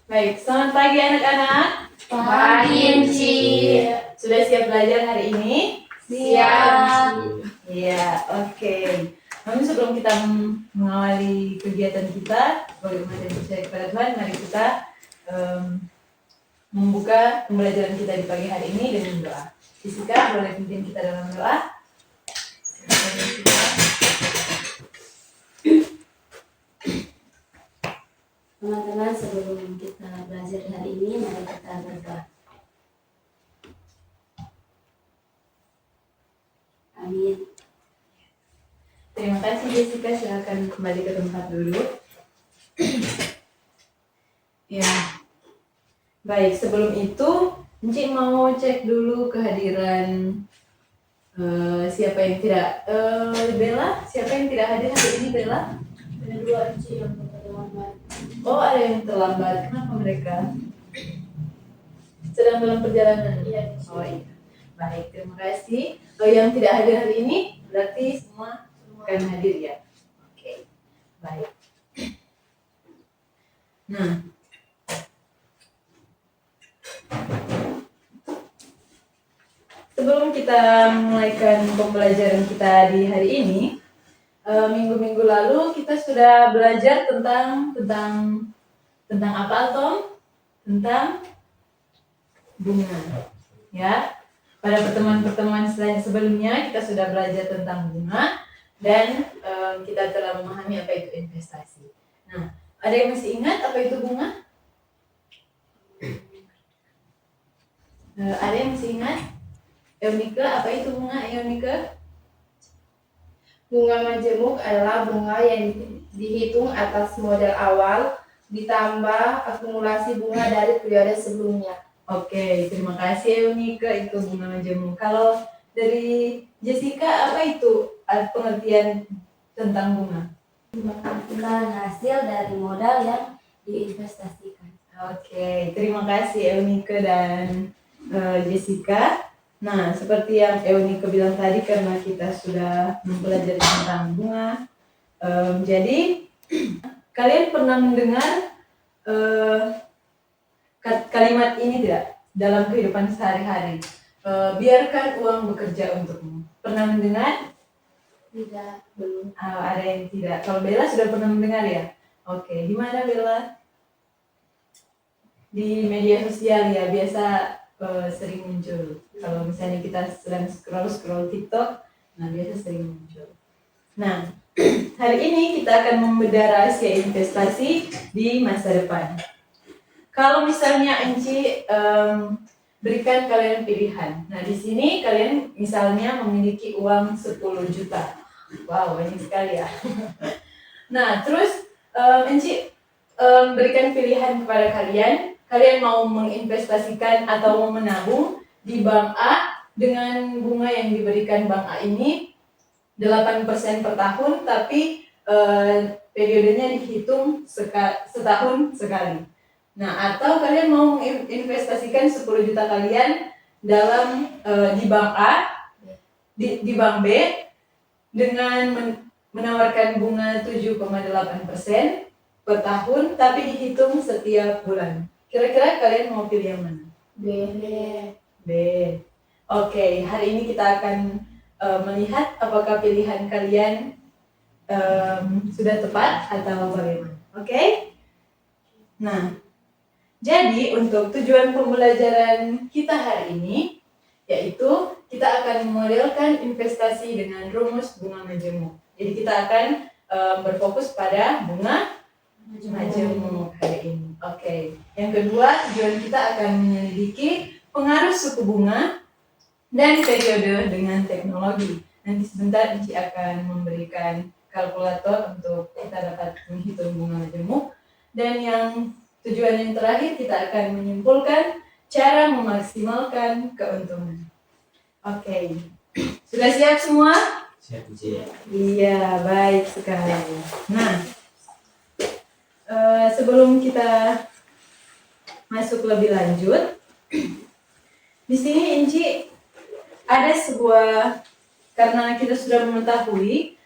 Baik, selamat pagi anak-anak. Pagi, Enci. Sudah siap belajar hari ini? Siap. Iya, oke. Namun sebelum kita mengawali kegiatan kita, bagaimana dan percaya kepada Tuhan, mari kita membuka pembelajaran kita di pagi hari ini dengan doa. Jessica, boleh pimpin kita dalam doa? Teman-teman, sebelum kita belajar hari ini, mari kita berdoa. Amin. Terima kasih Jessica, silakan kembali ke tempat dulu. Ya, baik. Sebelum itu, Encik mau cek dulu kehadiran siapa yang tidak. Bella, siapa yang tidak hadir hari ini, Bella? Ada dua, Enci, yang terlambat. Oh, ada yang terlambat. Kenapa mereka? Sedang dalam perjalanan? Iya, Oh iya. Baik, terima kasih. Yang tidak hadir hari ini berarti semua akan hadir ya. Oke, baik. Nah, sebelum kita memulaikan pembelajaran kita di hari ini, minggu-minggu lalu kita sudah belajar tentang apa, Tom? Tentang bunga, ya. Pada pertemuan-pertemuan sebelumnya kita sudah belajar tentang bunga dan kita telah memahami apa itu investasi. Nah, ada yang masih ingat apa itu bunga? Ada yang masih ingat? Eunike, apa itu bunga, Eunike? Bunga majemuk adalah bunga yang dihitung atas modal awal ditambah akumulasi bunga dari periode sebelumnya. Oke, terima kasih Eunike, itu bunga majemuk. Kalau dari Jessica, apa itu pengertian tentang bunga? Bukan hasil dari modal yang diinvestasikan. Oke, terima kasih Eunike dan Jessica. Nah, seperti yang Eunike bilang tadi, karena kita sudah mempelajari tentang bunga, jadi kalian pernah mendengar kalimat ini tidak dalam kehidupan sehari-hari? Biarkan uang bekerja untukmu. Pernah mendengar? Tidak. Belum. Ada yang tidak. Kalau Bella sudah pernah mendengar ya? Oke, di mana Bella? Di media sosial ya, biasa sering muncul. Kalau misalnya kita sedang scroll TikTok, nah biasa sering muncul. Nah, hari ini kita akan membedah rahasia investasi di masa depan. Kalau misalnya Enci berikan kalian pilihan. Nah, di sini kalian misalnya memiliki uang 10 juta. Wow, banyak sekali ya. Nah, terus Enci berikan pilihan kepada kalian. Kalian mau menginvestasikan atau mau menabung di bank A dengan bunga yang diberikan bank A ini 8% per tahun, tapi periodenya dihitung setahun sekali. Nah, atau kalian mau menginvestasikan 10 juta kalian dalam di bank A, di bank B dengan menawarkan bunga 7,8% per tahun, tapi dihitung setiap bulan. Kira-kira kalian mau pilih yang mana? B. Oke, hari ini kita akan melihat apakah pilihan kalian sudah tepat atau bagaimana. Oke? Nah, jadi untuk tujuan pembelajaran kita hari ini, yaitu kita akan memodelkan investasi dengan rumus bunga majemuk. Jadi kita akan berfokus pada bunga majemuk hari ini. Oke. Yang kedua, tujuan kita akan menyelidiki pengaruh suku bunga dan periode dengan teknologi. Nanti sebentar Enci akan memberikan kalkulator untuk kita dapat menghitung bunga majemuk. Dan yang tujuan yang terakhir, kita akan menyimpulkan cara memaksimalkan keuntungan. Oke. Sudah siap semua? Siap, Enci. Iya, baik sekali. Nah, sebelum kita masuk lebih lanjut, di sini Enci ada sebuah, karena kita sudah mengetahui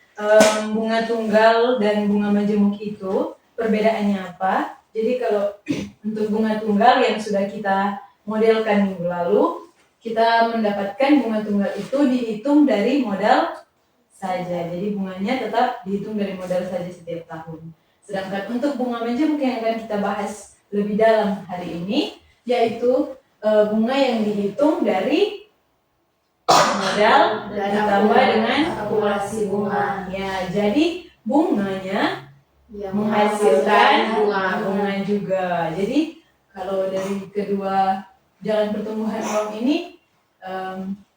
bunga tunggal dan bunga majemuk itu perbedaannya apa. Jadi kalau untuk bunga tunggal yang sudah kita modelkan minggu lalu, kita mendapatkan bunga tunggal itu dihitung dari modal saja. Jadi bunganya tetap dihitung dari modal saja setiap tahun. Sedangkan untuk bunga menjemuk yang akan kita bahas lebih dalam hari ini, yaitu bunga yang dihitung dari modal ditambah dengan akumulasi bunga. ya. Jadi bunganya Yang menghasilkan bunga. bunga juga. Jadi kalau dari kedua jalan pertumbuhan uang ini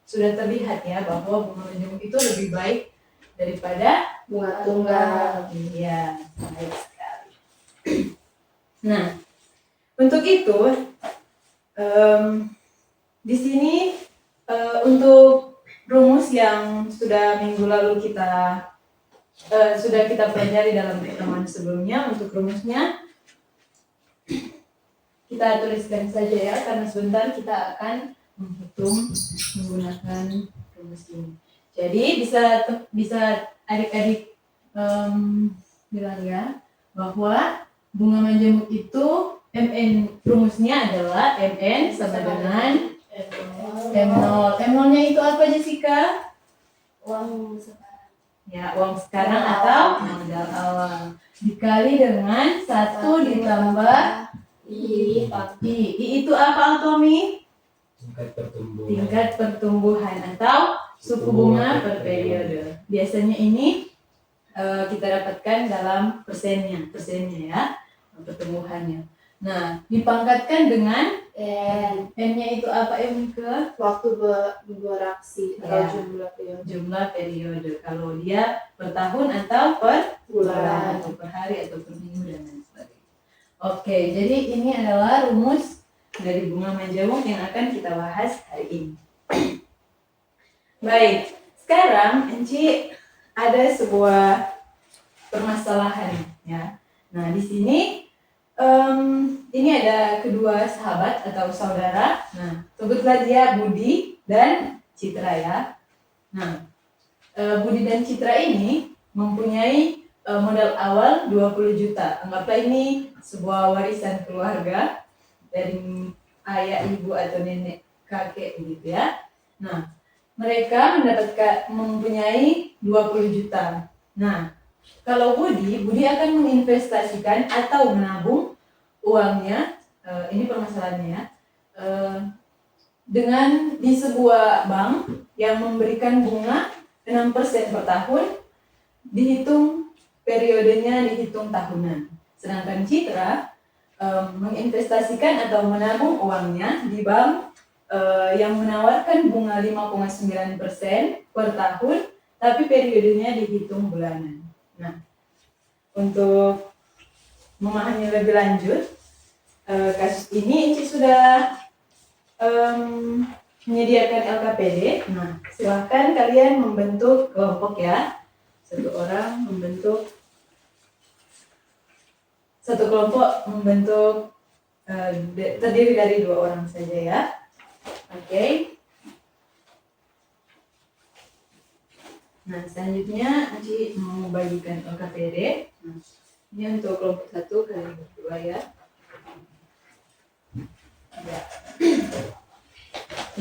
sudah terlihat ya bahwa bunga menjemuk itu lebih baik daripada Bunga tunggal. iya, baik sekali. Nah, untuk itu di sini untuk rumus yang sudah minggu lalu sudah kita pelajari dalam pertemuan sebelumnya, untuk rumusnya kita tuliskan saja ya, karena sebentar kita akan menghitung menggunakan rumus ini. Jadi bisa adik-adik bilang ya bahwa bunga menjemuk itu rumusnya adalah MN sama dengan M0. M0-nya itu apa, Jessica? Uang sekarang. Ya, uang sekarang atau modal awal. Dikali dengan 1 ditambah I. I itu apa, Tommy? tingkat pertumbuhan Atau suku bunga per periode. Biasanya ini kita dapatkan dalam persennya ya, pertumbuhannya. Nah, dipangkatkan dengan N-nya itu apa, ke Waktu beraksi atau Ya. jumlah periode. jumlah periode. Kalau dia per tahun atau per bulan, atau per hari atau per minggu dan lain sebagainya. Oke, jadi ini adalah rumus dari bunga menjemuk yang akan kita bahas hari ini. Baik, sekarang Enci ada sebuah permasalahan ya. Nah, di sini ini ada kedua sahabat atau saudara. Nah, sebutlah dia Budi dan Citra ya. Nah, Budi dan Citra ini mempunyai modal awal 20 juta. Anggaplah ini sebuah warisan keluarga dari ayah, ibu atau nenek, kakek gitu ya. Nah, mereka mempunyai 20 juta. Nah, kalau Budi akan menginvestasikan atau menabung uangnya, ini permasalahannya ya, dengan di sebuah bank yang memberikan bunga 6% per tahun, dihitung periodenya, dihitung tahunan. Sedangkan Citra menginvestasikan atau menabung uangnya di bank yang menawarkan bunga 5,9% per tahun, tapi periodenya dihitung bulanan. Nah, untuk memahami lebih lanjut kasus ini, Inci sudah menyediakan LKPD. Nah, silahkan kalian membentuk kelompok ya. Satu kelompok membentuk terdiri dari 2 orang saja ya. Oke. Nah, selanjutnya Aci mau bagikan LKPD. Nah, ini untuk kelompok 1 kalian berdua ya. Ya.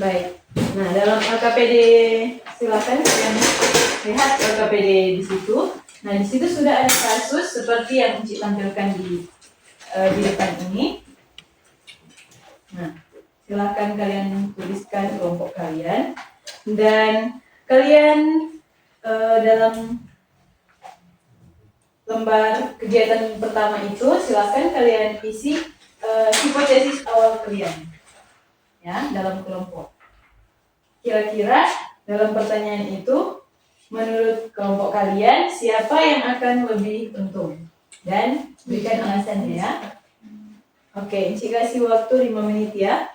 Baik. Nah, dalam LKPD silakan kalian lihat LKPD di situ. Nah, di situ sudah ada kasus seperti yang Uci tampilkan di depan ini. Nah, silakan kalian tuliskan kelompok kalian dan kalian dalam lembar kegiatan pertama itu silakan kalian isi hipotesis awal kalian ya dalam kelompok. Kira-kira dalam pertanyaan itu menurut kelompok kalian siapa yang akan lebih untung dan berikan alasannya ya. Oke, Ci kasih waktu 5 menit ya.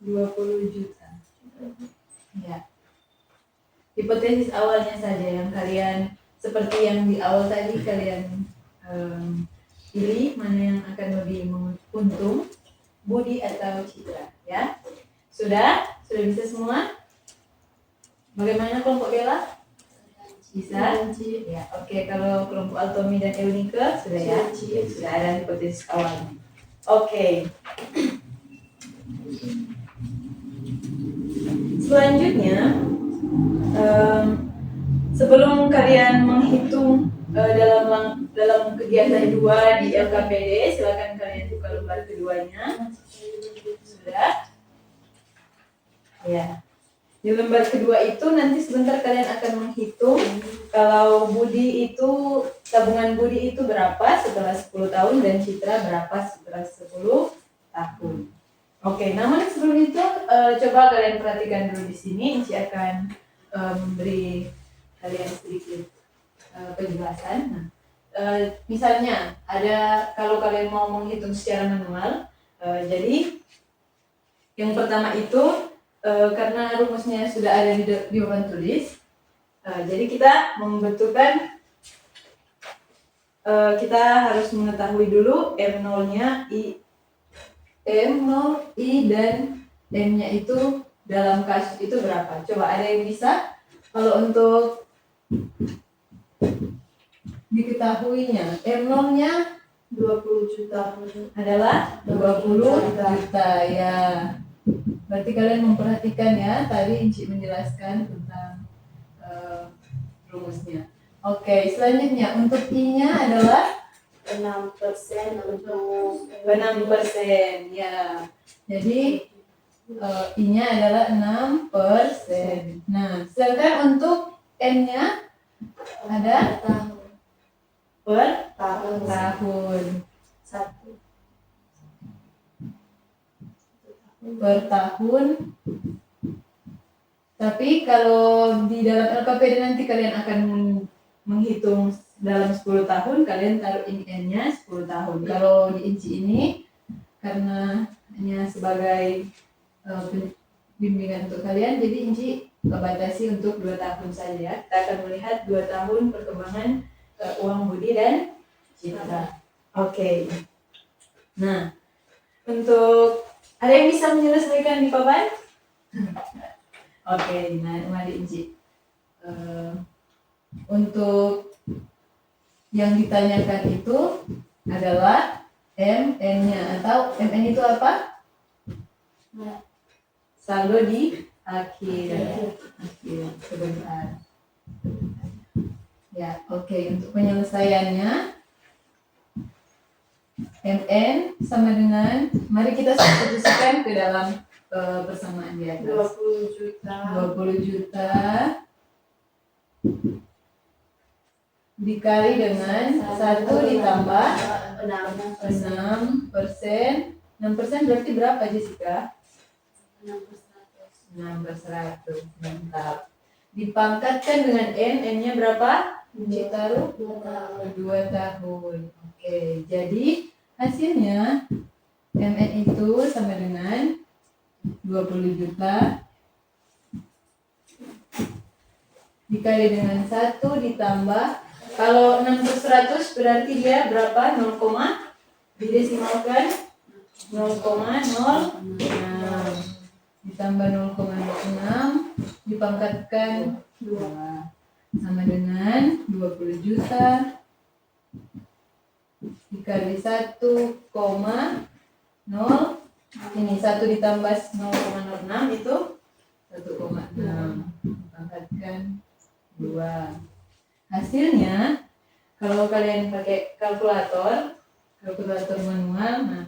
$20 juta. Ya. Hipotesis awalnya saja yang kalian seperti yang di awal tadi kalian pilih mana yang akan lebih untung, Budi atau Citra, ya. Sudah bisa semua? Bagaimana kelompok Bella? Bisa? Ya, oke. Kalau kelompok Altomi dan Eunike sudah ya? Sudah ada hipotesis awalnya. Oke. Selanjutnya, sebelum kalian menghitung dalam kegiatan 2 di LKPD, silakan kalian buka lembar keduanya. Sudah? Ya. Di lembar kedua itu nanti sebentar kalian akan menghitung kalau Budi itu, tabungan Budi itu berapa setelah 10 tahun dan Citra berapa setelah 10 tahun. Oke, namun sebelum itu coba kalian perhatikan dulu di sini. Inci akan memberi kalian sedikit penjelasan. Nah, misalnya ada, kalau kalian mau menghitung secara manual, jadi yang pertama itu karena rumusnya sudah ada di papan tulis, jadi kita membutuhkan, kita harus mengetahui dulu M0-nya, M0, I, dan M-nya itu dalam kasus itu berapa. Coba ada yang bisa? Kalau untuk diketahuinya, M0-nya 20 juta adalah 20 juta, ya. Berarti kalian memperhatikan ya, tadi Inci menjelaskan tentang rumusnya. Oke, selanjutnya untuk I-nya adalah 6% untuk 6%, ya. Jadi I-nya adalah 6%. Nah, sedangkan untuk N-nya ada per tahun. Per tahun. Tapi kalau di dalam LKPD nanti kalian akan menghitung dalam 10 tahun, kalian taruh ini N-nya 10 tahun. Kalau di Inci ini, karena hanya sebagai bimbingan untuk kalian, jadi Inci batasi untuk 2 tahun saja ya. Kita akan melihat 2 tahun perkembangan uang Budi dan Citra. Oke. Nah, untuk ada yang bisa menyelesaikan di papan? Oke, nah mari Inci. Untuk yang ditanyakan itu adalah MN-nya, atau MN itu apa? Saldo di akhir. Sebentar. Ya, oke. Untuk penyelesaiannya, MN sama dengan, mari kita substitusikan ke dalam persamaan di atas. 20 juta 20 juta dikali dengan 1 ditambah 6%. 6% berarti berapa, Jessica? 6%. Mantap. Dipangkatkan dengan N, N-nya berapa? Taruh 2 tahun. Oke, jadi hasilnya MN itu sama dengan 20 juta dikali dengan 1 ditambah, kalau 6/100 berarti dia berapa? 0, didesimalkan 0,06 ditambah 0,06 dipangkatkan 2 sama dengan 20 juta dikali 1,0, ini 1 ditambah 0,06 itu 1,6 dipangkatkan 2. Hasilnya kalau kalian pakai kalkulator manual, nah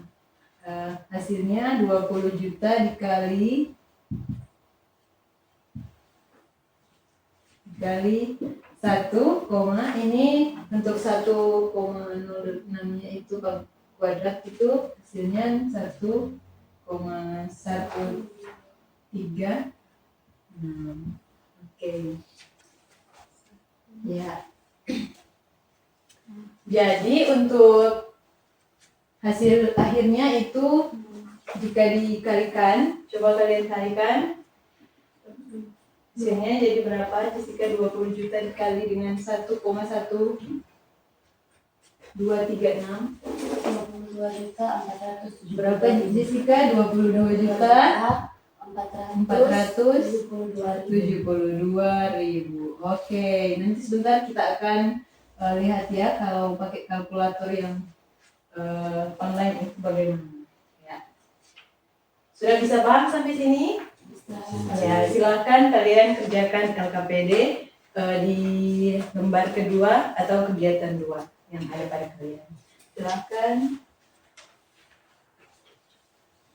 hasilnya 20 juta dikali 1, ini untuk 1,06-nya itu kuadrat itu hasilnya 1,13. Oke. Ya. Jadi untuk hasil akhirnya itu jika dikalikan, coba kalian kalikan hasilnya jadi berapa? Jika 20 juta dikali dengan 1,1236 22.470.000. Berapa Jessica? 22 juta 472.000. Oke, nanti sebentar kita akan lihat ya kalau pakai kalkulator yang online itu bagaimana. Ya. Sudah bisa paham sampai sini? Ya, silakan kalian kerjakan LKPD di lembar kedua atau kegiatan 2 yang ada pada kalian. Silakan.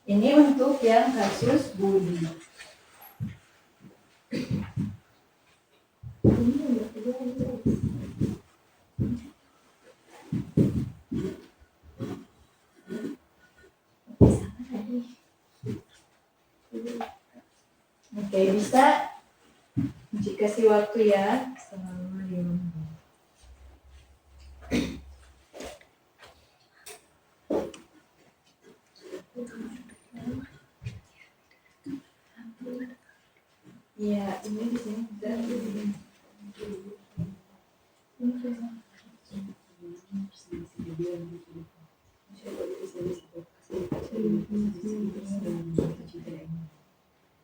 Ini untuk yang kasus bully. Oke, bisa kasih waktu ya selama 5 menit. Ya, ini di sini bisa.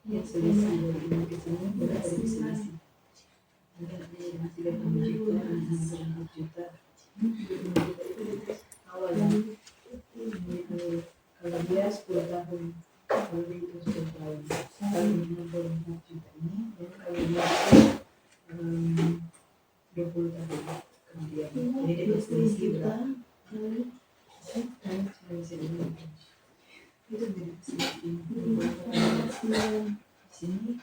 Ya, selisih dari ini ke sini berat dari selisih. Masih 4 juta. Awalnya kalau dia 10 tahun, kalau dia itu 10 tahun, kalau 54 juta ini, dan kalau dia itu 20 tahun kemudian, jadi dia berselisih berapa? Selisih ini itu jadi selisih sini.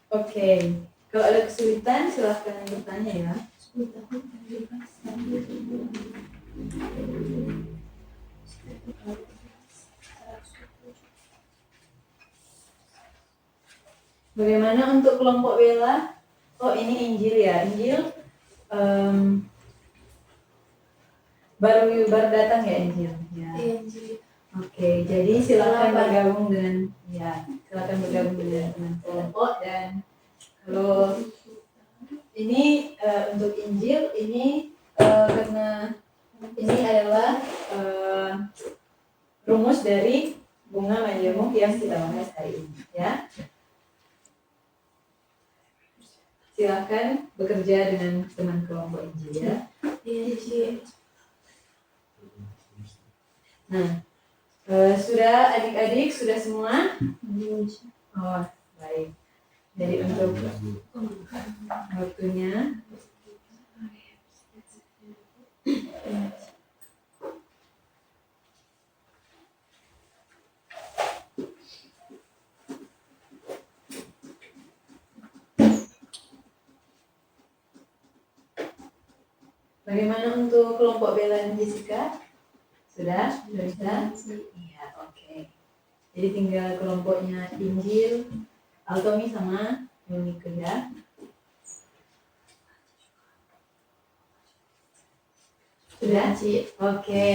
Oke, kalau ada kesulitan silahkan bertanya ya. Bagaimana untuk kelompok Bella? Oh, ini Injil ya. Injil baru datang ya Injil. Ya. Oke, jadi silakan bergabung dengan teman kelompok. Dan kalau ini untuk Injil ini karena ini adalah rumus dari bunga majemuk yang kita bahas hari ini ya. Silakan bekerja dengan teman kelompok Injil ya. Nah, sudah adik-adik sudah semua? Oh, baik. Jadi untuk waktunya bagaimana untuk kelompok Bella dan Jessica? Sudah bisa? Iya, oke. Jadi tinggal kelompoknya Injil, Altomi sama Yunike ya. Sudah? Oke,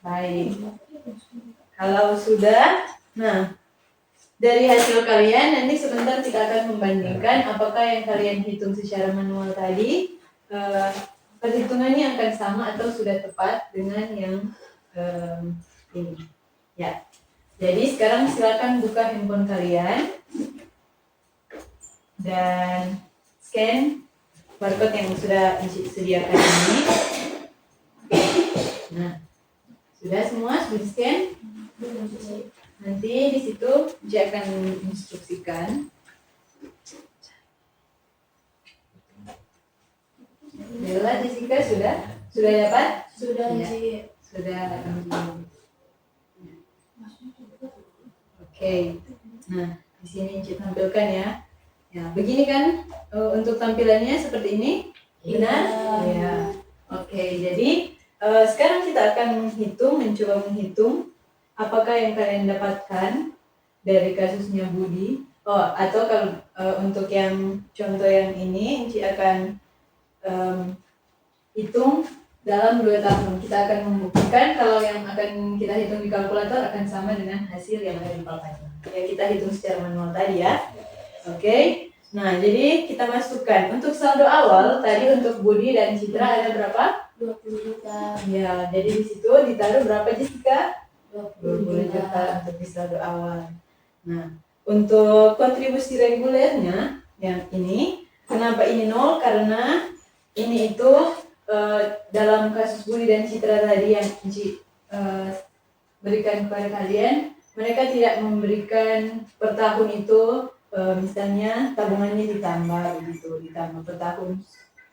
baik. Kalau sudah, nah dari hasil kalian nanti sebentar kita akan membandingkan apakah yang kalian hitung secara manual tadi perhitungannya akan sama atau sudah tepat dengan yang ini ya. Jadi sekarang silakan buka handphone kalian dan scan barcode yang sudah disediakan ini. Nah, sudah semua sudah scan? Nanti di situ dia akan instruksikan. Bella, Jessica sudah dapat? Sudah, Iya. Ci. Sudah. Oke. Nah, di sini Ci tampilkan ya. Ya, begini kan untuk tampilannya seperti ini. Benar? Iya. Oke, jadi sekarang kita akan mencoba menghitung apakah yang kalian dapatkan dari kasusnya Budi. Oh, atau kalau untuk yang contoh yang ini, Enci akan hitung dalam 2 tahun. Kita akan membuktikan kalau yang akan kita hitung di kalkulator akan sama dengan hasil yang ada di papan. Ya, kita hitung secara manual tadi ya. Oke. Nah, jadi kita masukkan untuk saldo awal tadi untuk Budi dan Citra ada berapa? 20 juta. Ya, jadi di situ ditaruh berapa Jessica? 20 20 juta. juta untuk di saldo awal. Nah, untuk kontribusi regulernya yang ini, kenapa ini 0? Karena ini itu dalam kasus Budi dan Citra tadi yang Ci berikan kepada kalian, mereka tidak memberikan per tahun itu misalnya tabungannya ditambah begitu, ditambah per tahun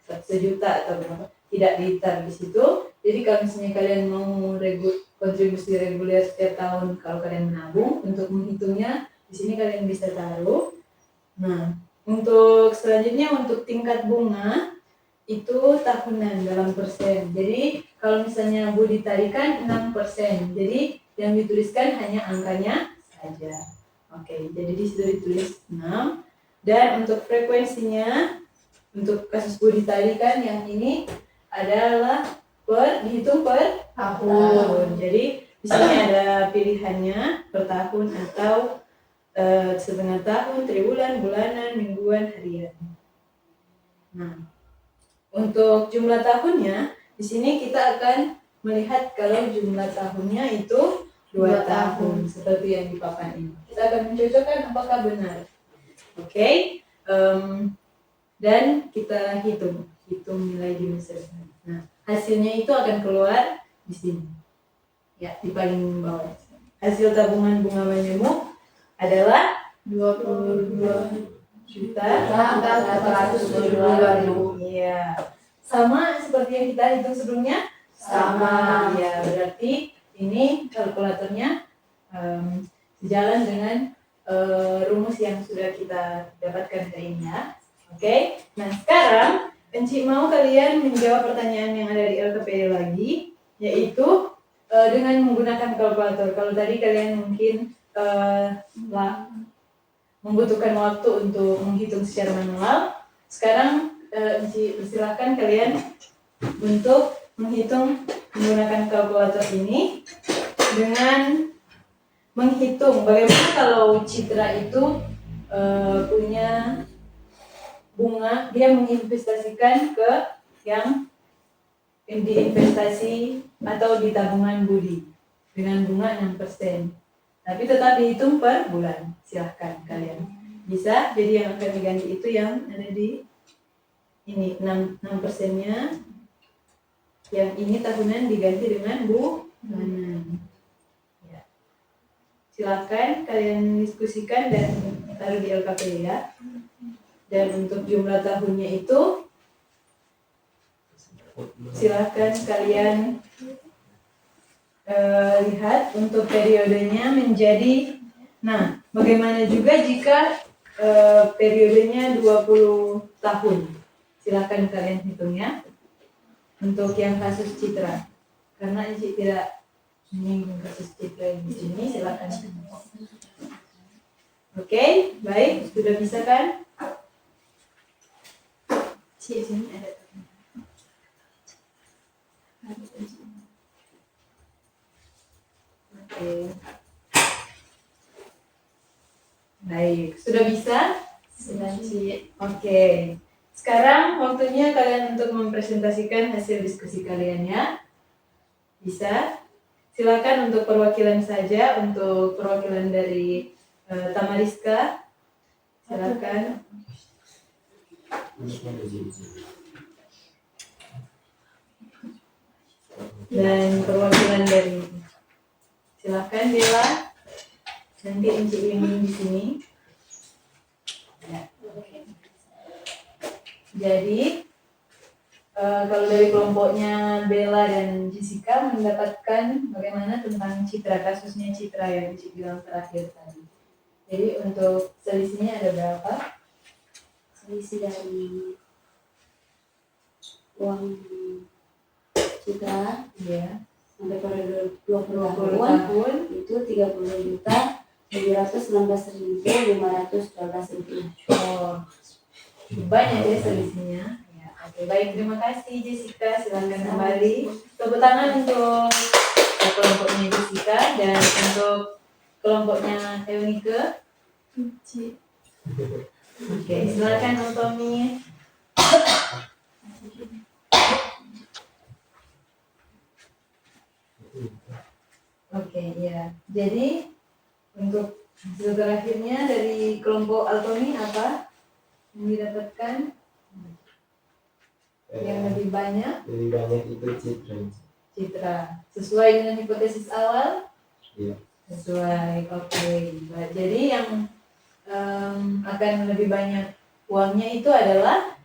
1 juta atau berapa, tidak ditaruh di situ. Jadi kalau misalnya kalian mau kontribusi reguler setiap tahun, kalau kalian menabung untuk menghitungnya di sini kalian bisa taruh. Nah, untuk selanjutnya untuk tingkat bunga itu tahunan dalam persen. Jadi kalau misalnya Bu ditarikan 6%, jadi yang dituliskan hanya angkanya saja. Oke, jadi di situ ditulis 6. Dan untuk frekuensinya, untuk kasus Bu ditarikan yang ini adalah dihitung per tahun. Jadi di sini ada pilihannya per tahun atau setengah tahun, triwulan, bulanan, mingguan, harian. Nah, untuk jumlah tahunnya, di sini kita akan melihat kalau jumlah tahunnya itu 2 tahun, seperti yang di papan ini. Kita akan mencocokkan apakah benar. Oke, dan kita hitung nilai di Mesir. Nah, hasilnya itu akan keluar di sini. Ya, di paling bawah. Hasil tabungan bunga majemuk adalah 22.472.000. Iya. Sama seperti yang kita hitung sebelumnya? Sama. Ya, berarti ini kalkulatornya sejalan dengan rumus yang sudah kita dapatkan hari ini ya. Oke. Nah, sekarang Enci mau kalian menjawab pertanyaan yang ada di LKPD lagi, yaitu dengan menggunakan kalkulator. Kalau tadi kalian mungkin membutuhkan waktu untuk menghitung secara manual, sekarang silakan kalian untuk menghitung menggunakan kalkulator ini dengan menghitung bagaimana kalau Citra itu punya bunga, dia menginvestasikan ke yang diinvestasi atau di tabungan Budi dengan bunga 6%. Tapi tetap dihitung per bulan. Silahkan kalian. Bisa, jadi yang akan diganti itu yang ada di ini 6%-nya. Yang ini tahunan diganti dengan bulanan. Ya. Silahkan kalian diskusikan dan taruh di LKP ya. Dan untuk jumlah tahunnya itu silahkan kalian lihat untuk periodenya menjadi, nah bagaimana juga jika periodenya 20 tahun. Silahkan kalian hitung ya untuk yang kasus Citra, karena Ici tidak menyinggung kasus Citra di sini. Silahkan. Oke, baik, sudah bisa kan? Ci, sini ada. Oke. Baik, sudah bisa? Sudah, Ci. Oke. Sekarang waktunya kalian untuk mempresentasikan hasil diskusi kalian ya. Bisa? Silakan untuk perwakilan saja, untuk perwakilan dari Tamariska. Silakan. Dan perwakilan dari, silakan Bella. Nanti Encik bimbing di sini. Ya. Jadi kalau dari kelompoknya Bella dan Jessica mendapatkan bagaimana tentang citra, kasusnya citra yang Encik bilang terakhir tadi. Jadi untuk selisihnya ada berapa? Selisih dari uang citra Iya. sampai periode 20 20 tahun tahun. itu 30.719.512 rupiah. Oh, banyak ya selisihnya. Ya, oke, baik, terima kasih Jessica. Silakan kembali. Tepuk tangan untuk kelompoknya Jessica dan untuk kelompoknya Eunike. Oke, silakan Tommy. Oke, ya. Jadi untuk hasil terakhirnya dari kelompok Altomi apa yang didapatkan? Yang lebih banyak Lebih banyak itu citra. citra. Sesuai dengan hipotesis awal? Iya. Sesuai. Oke. Baik. Jadi yang akan lebih banyak uangnya itu adalah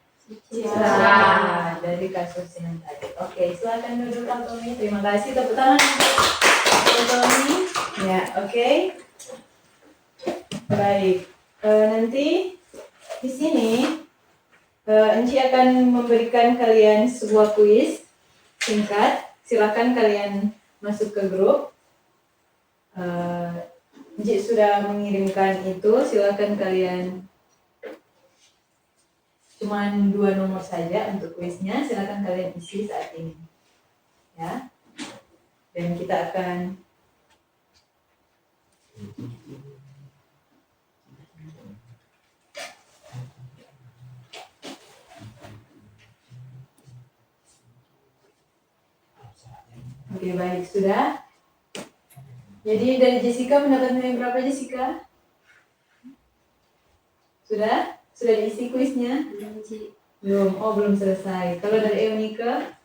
citra dari kasus yang tadi. Oke, silakan duduk Altomi. Terima kasih. Tepuk tangan untuk Altomi. Ya, oke. Baik. Nanti di sini Enci akan memberikan kalian sebuah kuis singkat. Silakan kalian masuk ke grup. Enci sudah mengirimkan itu. Silakan kalian, cuman 2 nomor saja untuk kuisnya. Silakan kalian isi saat ini. Ya. Dan kita akan Oke, baik, sudah. Jadi dari Jessica mendapat nilai berapa Jessica? Sudah? Sudah diisi kuisnya? Belum. Oh, belum selesai. Kalau dari Eunike?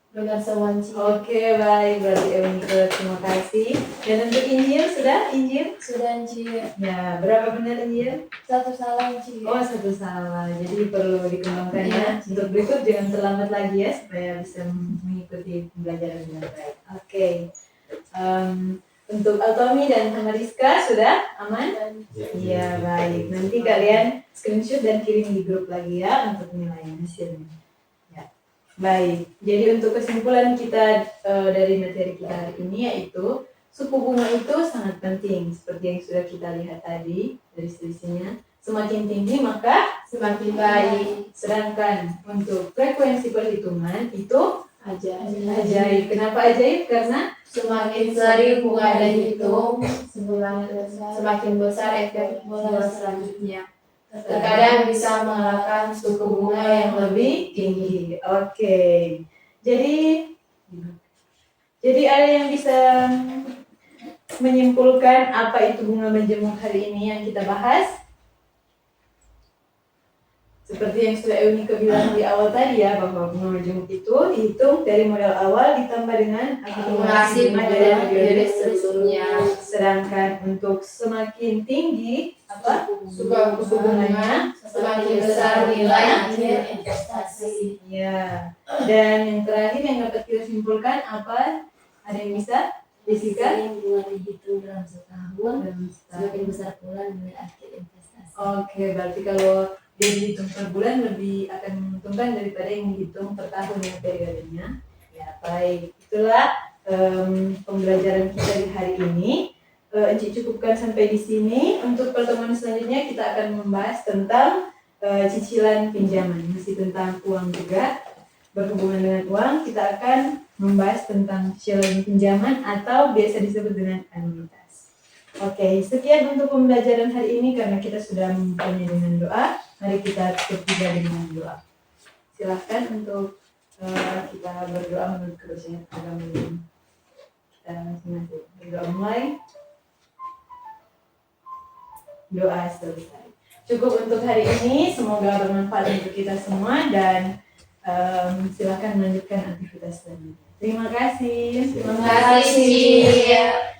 Dengan sewanci. Oke, baik. Berarti Eunike, terima kasih. Dan untuk Injil, sudah? Injil? Sudah Ci. Ya, berapa benar Injil? 1 salah Ci. Oh, 1 salah. Jadi perlu dikembangkan ya. Untuk berikut jangan terlambat lagi ya, supaya bisa mengikuti pembelajaran dengan baik. Oke. Untuk Altomi dan Kamariska sudah aman? Iya, baik. Nanti kalian screenshot dan kirim di grup lagi ya untuk penilaian hasilnya. Ya. Baik. Jadi untuk kesimpulan kita dari materi kita hari ini yaitu suku bunga itu sangat penting seperti yang sudah kita lihat tadi dari selisihnya. Semakin tinggi maka Semakin baik. sedangkan untuk frekuensi perhitungan itu Ajaib. ajaib. Kenapa ajaib? Karena Semakin sering bunga dihitung, semakin besar efek bunga selanjutnya. Terkadang bisa mengalahkan suku bunga yang lebih tinggi. Oke. Jadi ada yang bisa menyimpulkan apa itu bunga menjemuk hari ini yang kita bahas? Seperti yang sudah Eunike bilang di awal tadi ya, bahwa bunga menjemuk itu dihitung dari modal awal ditambah dengan akumulasi bunga dari periode sebelumnya. Sedangkan untuk semakin tinggi apa suku bunganya, Semakin besar nilai akhir investasi. ya. Dan yang terakhir yang dapat kita simpulkan apa? Ada yang bisa? Jessica? Sering bunga dihitung dalam setahun, Dan semakin besar pula nilai akhir investasi. Oke, berarti kalau dia dihitung per bulan lebih akan menguntungkan daripada yang dihitung per tahun ya periodenya. Ya, baik. Itulah pembelajaran kita di hari ini. Encik cukupkan sampai di sini. Untuk pertemuan selanjutnya kita akan membahas tentang cicilan pinjaman. Masih tentang uang juga. Berhubungan dengan uang, kita akan membahas tentang cicilan pinjaman atau biasa disebut dengan anuitas. Oke, sekian untuk pembelajaran hari ini karena kita sudah memulainya dengan doa. Mari kita tutup juga dengan doa. Silahkan untuk kita berdoa menurut kepercayaan agama ini. Kita masing-masing berdoa mulai. Doa selesai. Cukup untuk hari ini. Semoga bermanfaat untuk kita semua dan silahkan melanjutkan aktivitas selanjutnya. Terima kasih. Terima kasih.